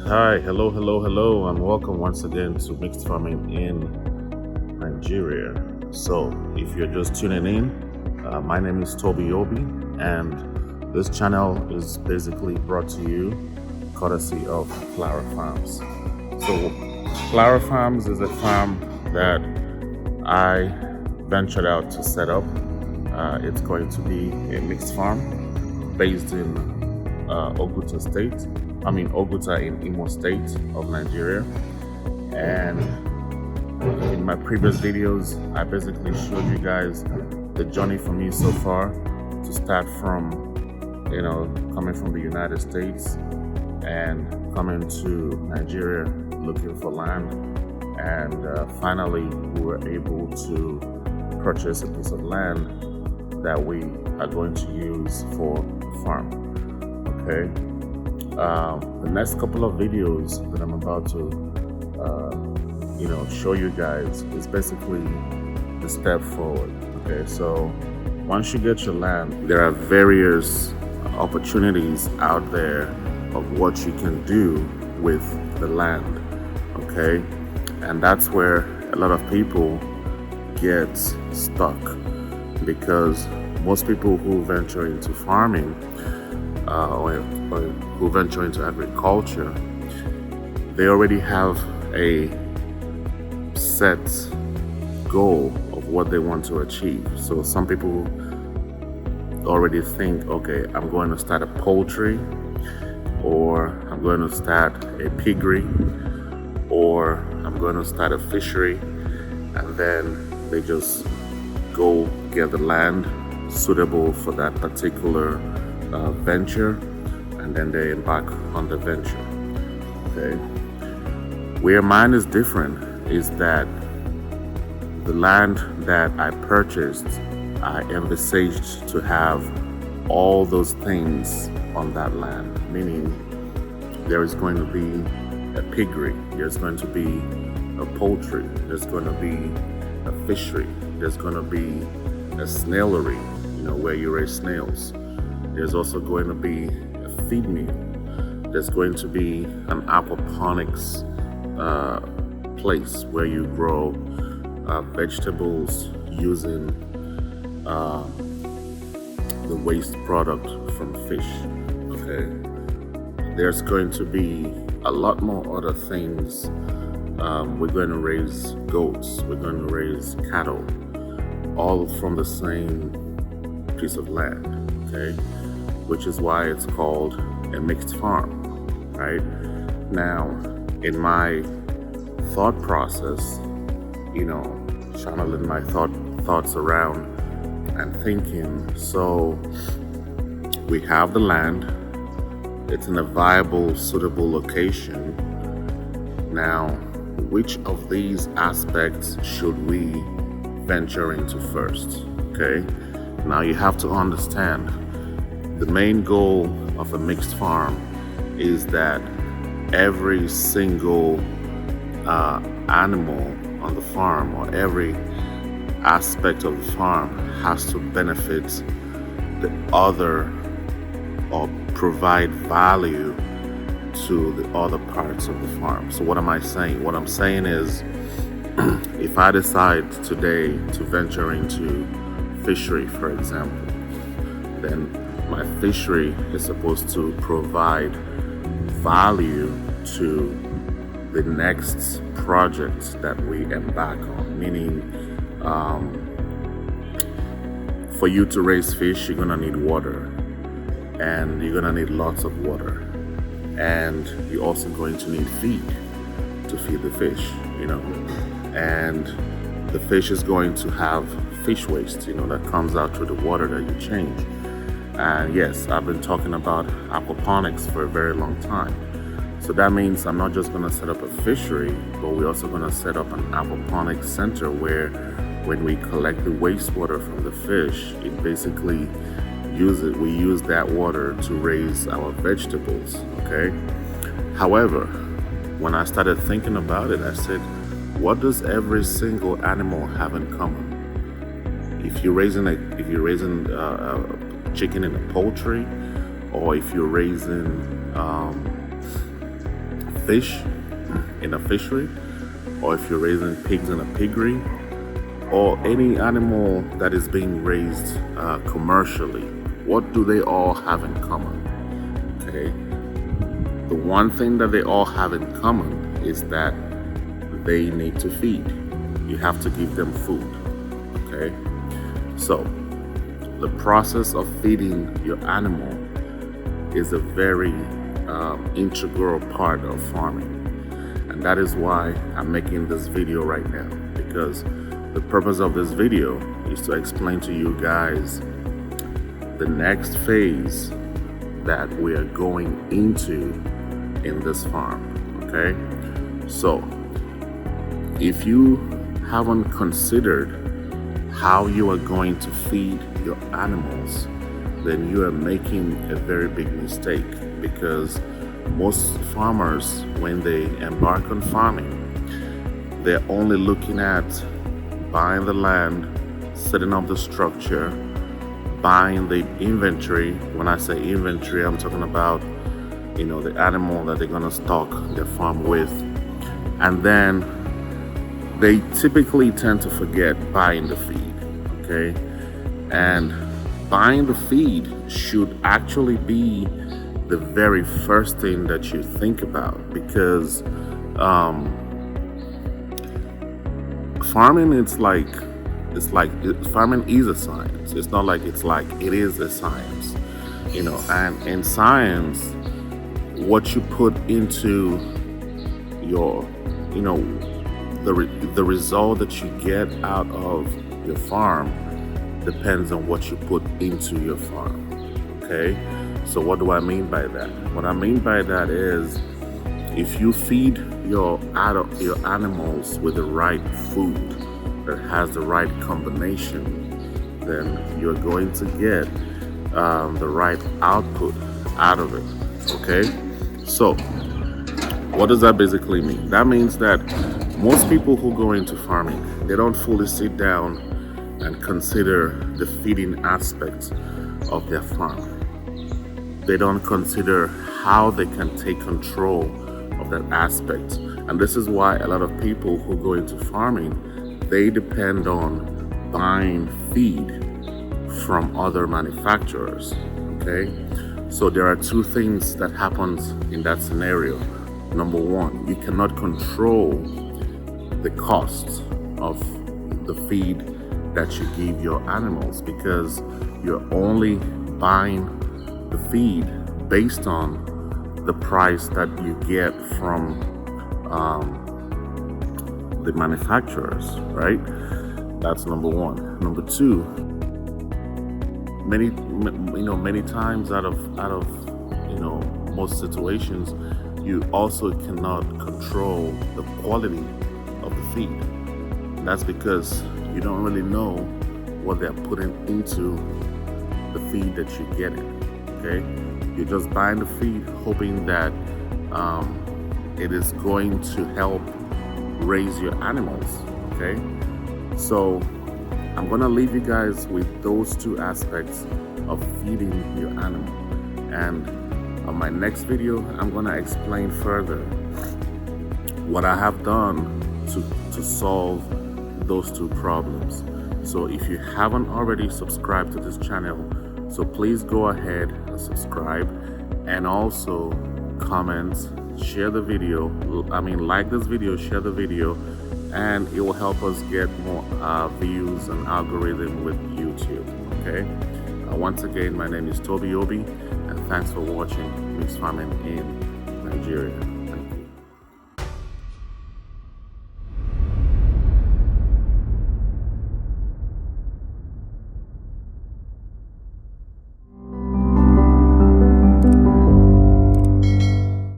Hi, hello, and welcome once again to Mixed Farming in Nigeria. So, if you're just tuning in, my name is Toby Obi, and this channel is basically brought to you courtesy of CLARA Farms. So, CLARA Farms is a farm that I ventured out to set up. It's going to be a mixed farm based in Oguta in Imo State of Nigeria. And in my previous videos, I basically showed you guys the journey for me so far to start from, coming from the United States and coming to Nigeria looking for land. And finally, we were able to purchase a piece of land that we are going to use for the farm. Okay. The next couple of videos that I'm about to, show you guys is basically the step forward. Okay, so once you get your land, there are various opportunities out there of what you can do with the land. Okay, and that's where a lot of people get stuck, because most people who venture into farming or who venture into agriculture, they already have a set goal of what they want to achieve. So some people already think, okay, I'm going to start a poultry, or I'm going to start a piggery, or I'm going to start a fishery, and then they just go get the land suitable for that particular venture, and then they embark on the venture. Okay, where mine is different is that the land that I purchased, I envisaged to have all those things on that land, meaning there is going to be a piggery, there's going to be a poultry, there's going to be a fishery, there's going to be a snailery, where you raise snails. There's also going to be a feed mill. There's going to be an aquaponics place where you grow vegetables using the waste product from fish. Okay, there's going to be a lot more other things. We're going to raise goats. We're going to raise cattle, all from the same piece of land. Okay, which is why it's called a mixed farm, right? Now, in my thought process, channeling my thoughts around and thinking, so we have the land, it's in a viable, suitable location. Now, which of these aspects should we venture into first? Okay, now you have to understand, the main goal of a mixed farm is that every single animal on the farm, or every aspect of the farm, has to benefit the other or provide value to the other parts of the farm. So what am I saying? What I'm saying is, if I decide today to venture into fishery, for example, then my fishery is supposed to provide value to the next project that we embark on. Meaning, for you to raise fish, you're gonna need water, and you're gonna need lots of water, and you're also going to need feed to feed the fish, and the fish is going to have fish waste, that comes out through the water that you change. And yes, I've been talking about aquaponics for a very long time. So that means I'm not just going to set up a fishery, but we're also going to set up an aquaponics center where, when we collect the wastewater from the fish, it basically we use that water to raise our vegetables. Okay. However, when I started thinking about it, I said, what does every single animal have in common? If you're raising a chicken in a poultry, or if you're raising fish in a fishery, or if you're raising pigs in a piggery, or any animal that is being raised commercially, what do they all have in common? Okay, the one thing that they all have in common is that they need to feed. You have to give them food. Okay, so the process of feeding your animal is a very integral part of farming, and that is why I'm making this video right now, because the purpose of this video is to explain to you guys the next phase that we are going into in this farm. Okay, so if you haven't considered how you are going to feed your animals, then you are making a very big mistake, because most farmers, when they embark on farming, they're only looking at buying the land, setting up the structure, buying the inventory. When I say inventory, I'm talking about, the animal that they're gonna stock their farm with. And then they typically tend to forget buying the feed, okay? And buying the feed should actually be the very first thing that you think about, because farming, farming is a science. It's not like it is a science, and in science, what you put into your, the result that you get out of your farm depends on what you put into your farm. Okay, so what do I mean by that? What I mean by that is, if you feed your animals with the right food that has the right combination, then you're going to get the right output out of it. Okay, so what does that basically mean? That means that most people who go into farming, they don't fully sit down and consider the feeding aspects of their farm. They don't consider how they can take control of that aspect. And this is why a lot of people who go into farming, they depend on buying feed from other manufacturers. Okay, so there are two things that happens in that scenario. Number one, you cannot control the cost of the feed that you give your animals, because you're only buying the feed based on the price that you get from the manufacturers, right? That's number one. Number two, many times out of most situations, you also cannot control the quality of the feed. And that's because you don't really know what they're putting into the feed that you're getting. Okay, you're just buying the feed hoping that it is going to help raise your animals. Okay, so I'm gonna leave you guys with those two aspects of feeding your animal, and on my next video I'm gonna explain further what I have done to solve those two problems. So if you haven't already subscribed to this channel, so please go ahead and subscribe, and also comment, share the video. Like this video, share the video, and it will help us get more views and algorithm with YouTube. Okay, once again, my name is Toby Obi, and thanks for watching Mixed Farming in Nigeria.